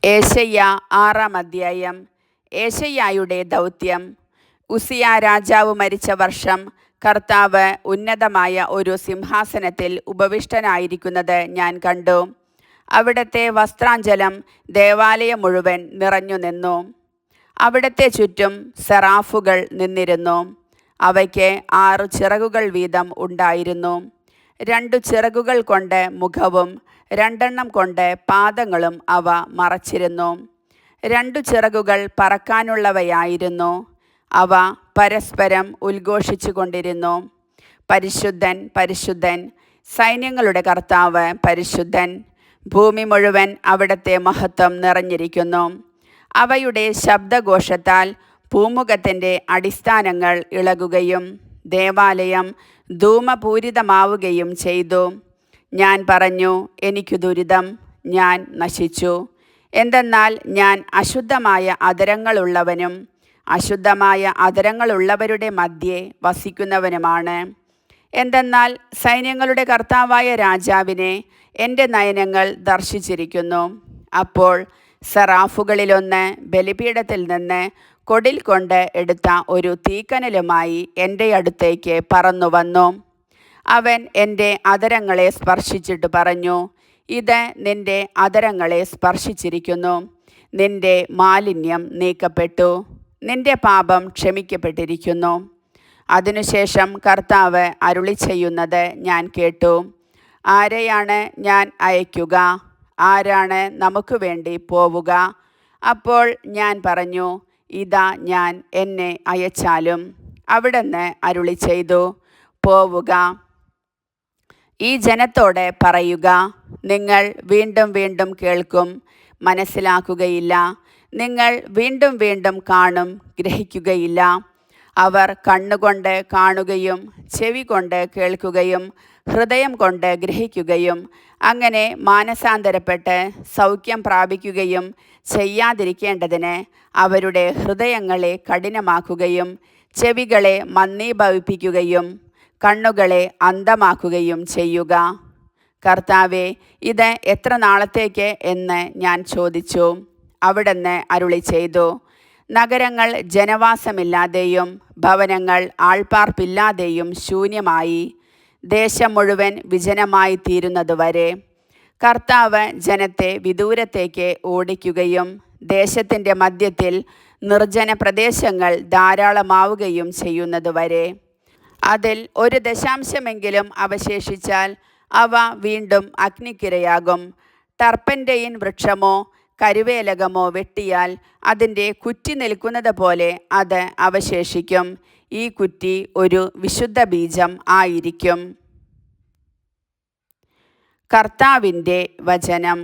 ഏശയ്യാ 6-ാം അധ്യായം. ഏശയ്യായുടെ ദൗത്യം. ഉസിയ രാജാവ് മരിച്ച വർഷം കർത്താവ് ഉന്നതമായ ഒരു സിംഹാസനത്തിൽ ഉപവിഷ്ടനായിരിക്കുന്നത് ഞാൻ കണ്ടു. അവിടത്തെ വസ്ത്രാഞ്ചലം ദേവാലയം മുഴുവൻ നിറഞ്ഞു നിന്നു. അവിടത്തെ ചുറ്റും സെറാഫുകൾ നിന്നിരുന്നു. അവയ്ക്ക് 6 ചിറകുകൾ വീതം ഉണ്ടായിരുന്നു. 2 ചിറകുകൾ കൊണ്ട് മുഖവും 2 കൊണ്ട് പാദങ്ങളും അവ മറച്ചിരുന്നു. 2 ചിറകുകൾ പറക്കാനുള്ളവയായിരുന്നു. അവ പരസ്പരം ഉദ്ഘോഷിച്ചു കൊണ്ടിരുന്നു, പരിശുദ്ധൻ, പരിശുദ്ധൻ, സൈന്യങ്ങളുടെ കർത്താവ് പരിശുദ്ധൻ. ഭൂമി മുഴുവൻ അവിടുത്തെ മഹത്വം നിറഞ്ഞിരിക്കുന്നു. അവയുടെ ശബ്ദഘോഷത്താൽ പൂമുഖത്തിൻ്റെ അടിസ്ഥാനങ്ങൾ ഇളകുകയും ദേവാലയം ധൂമപൂരിതമാവുകയും ചെയ്തു. ഞാൻ പറഞ്ഞു, എനിക്കു ദുരിതം, ഞാൻ നശിച്ചു. എന്തെന്നാൽ ഞാൻ അശുദ്ധമായ അധരങ്ങളുള്ളവനും അശുദ്ധമായ അധരങ്ങളുള്ളവരുടെ മധ്യേ വസിക്കുന്നവനുമാണ്. എന്തെന്നാൽ സൈന്യങ്ങളുടെ കർത്താവായ രാജാവിനെ എൻ്റെ നയനങ്ങൾ ദർശിച്ചിരിക്കുന്നു. അപ്പോൾ സെറാഫുകളിലൊന്ന് ബലിപീഠത്തിൽ നിന്ന് കൊടിൽ കൊണ്ട് എടുത്ത ഒരു തീക്കനലുമായി എൻ്റെ അടുത്തേക്ക് പറന്നു വന്നു. അവൻ എൻ്റെ അധരങ്ങളെ സ്പർശിച്ചിട്ട് പറഞ്ഞു, ഇത് നിൻ്റെ അധരങ്ങളെ സ്പർശിച്ചിരിക്കുന്നു. നിൻ്റെ മാലിന്യം നീക്കപ്പെട്ടു, നിൻ്റെ പാപം ക്ഷമിക്കപ്പെട്ടിരിക്കുന്നു. അതിനുശേഷം കർത്താവ് അരുളി ചെയ്യുന്നത് ഞാൻ കേട്ടു. ആരെയാണ് ഞാൻ അയക്കുക? ആരാണ് നമുക്ക് വേണ്ടി പോവുക? അപ്പോൾ ഞാൻ പറഞ്ഞു, ഇതാ ഞാൻ, എന്നെ അയച്ചാലും. അവിടുന്ന് അരുളി ചെയ്തു, പോവുക. ഈ ജനത്തോട് പറയുക, നിങ്ങൾ വീണ്ടും വീണ്ടും കേൾക്കും, മനസ്സിലാക്കുകയില്ല. നിങ്ങൾ വീണ്ടും വീണ്ടും കാണും, ഗ്രഹിക്കുകയില്ല. അവർ കണ്ണുകൊണ്ട് കാണുകയും ചെവി കൊണ്ട് കേൾക്കുകയും ഹൃദയം കൊണ്ട് ഗ്രഹിക്കുകയും അങ്ങനെ മാനസാന്തരപ്പെട്ട് സൗഖ്യം പ്രാപിക്കുകയും ചെയ്യാതിരിക്കേണ്ടതിന് അവരുടെ ഹൃദയങ്ങളെ കഠിനമാക്കുകയും ചെവികളെ മന്ദീഭവിപ്പിക്കുകയും കണ്ണുകളെ അന്ധമാക്കുകയും ചെയ്യുക. കർത്താവേ, ഇത് എത്ര നാളത്തേക്ക് എന്ന് ഞാൻ ചോദിച്ചു. അവിടുന്ന് അരുളി ചെയ്തു, നഗരങ്ങൾ ജനവാസമില്ലാതെയും ഭവനങ്ങൾ ആൾപ്പാർപ്പില്ലാതെയും ശൂന്യമായി ദേശം മുഴുവൻ വിജനമായി തീരുന്നതുവരെ കർത്താവ് ജനത്തെ വിദൂരത്തേക്ക് ഓടിക്കുകയും ദേശത്തിൻ്റെ മധ്യത്തിൽ നിർജ്ജന പ്രദേശങ്ങൾ ധാരാളമാവുകയും ചെയ്യുന്നതുവരെ. അതിൽ 1 അവശേഷിച്ചാൽ അവ വീണ്ടും അഗ്നിക്കിരയാകും. ടർപ്പൻ്റെയിൻ വൃക്ഷമോ കരുവേലകമോ വെട്ടിയാൽ അതിൻ്റെ കുറ്റി നിൽക്കുന്നത് പോലെ അത് അവശേഷിക്കും. ഈ കുറ്റി ഒരു വിശുദ്ധ ബീജം ആയിരിക്കും. കർത്താവിൻ്റെ വചനം.